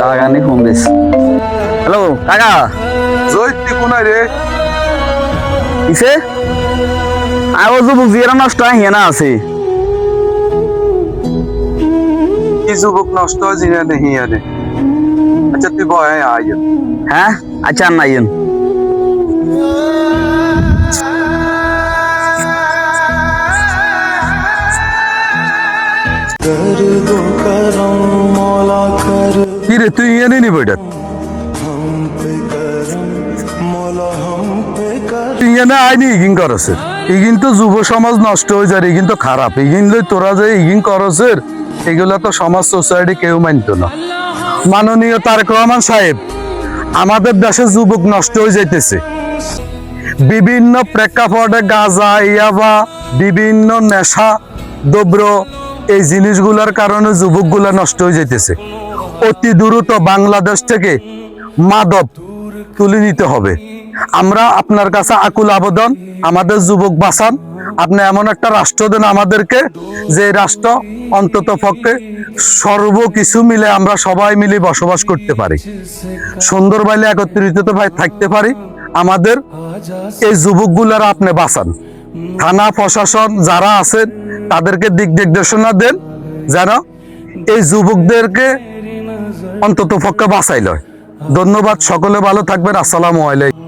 কাকানি phone this. Hello কাকা, জয়তি কোনায় রে? কিসে আও যে বুঝিয়ে নষ্ট হিয়া না আছে। কি যুবক নষ্ট জিনা নেই আরে। আচ্ছা তুই বয় আয়। হ্যাঁ আচ্ছা নাইন কি রে তুই ইয়ে নেই বেটা? তুই ইয়ে না আইনি ইগিন করছে। ইগিন তো যুব সমাজ নষ্ট হয়ে যায়, ইগিন তো খারাপ। ইগিন লই তোরা যে ইগিন করছের এগুলা তো সমাজ সোসাইটি কেউ মানত না। মাননীয় তারেক রহমান সাহেব, আমাদের দেশে যুবক নষ্ট হয়ে যাইতেছে বিভিন্ন প্রেক্ষাপটে। গাঁজা, ইয়াবা, বিভিন্ন নেশা দ্রব্য, এই জিনিসগুলোর কারণে যুবকগুলা নষ্ট হয়ে যাইতেছে। অতি দ্রুত বাংলাদেশ থেকে মাদক তুলে নিতে হবে। আমরা আপনার কাছে আকুল আবেদন, আমাদের যুবক বাঁচান। আপনি এমন একটা রাষ্ট্র দেন আমাদেরকে, যে রাষ্ট্র অন্তত পক্ষে সর্বকিছু মিলে আমরা সবাই মিলে বসবাস করতে পারি, সুন্দর বাইলে একত্রিত ভাই থাকতে পারি। আমাদের এই যুবকগুলার আপনি বাঁচান। থানা প্রশাসন যারা আছেন তাদেরকে দিক নির্দেশনা দেন যেন এই যুবকদেরকে অন্তত পক্ষে বাঁচাই লয়। ধন্যবাদ, সকলে ভালো থাকবেন। আসসালামু আলাইকুম।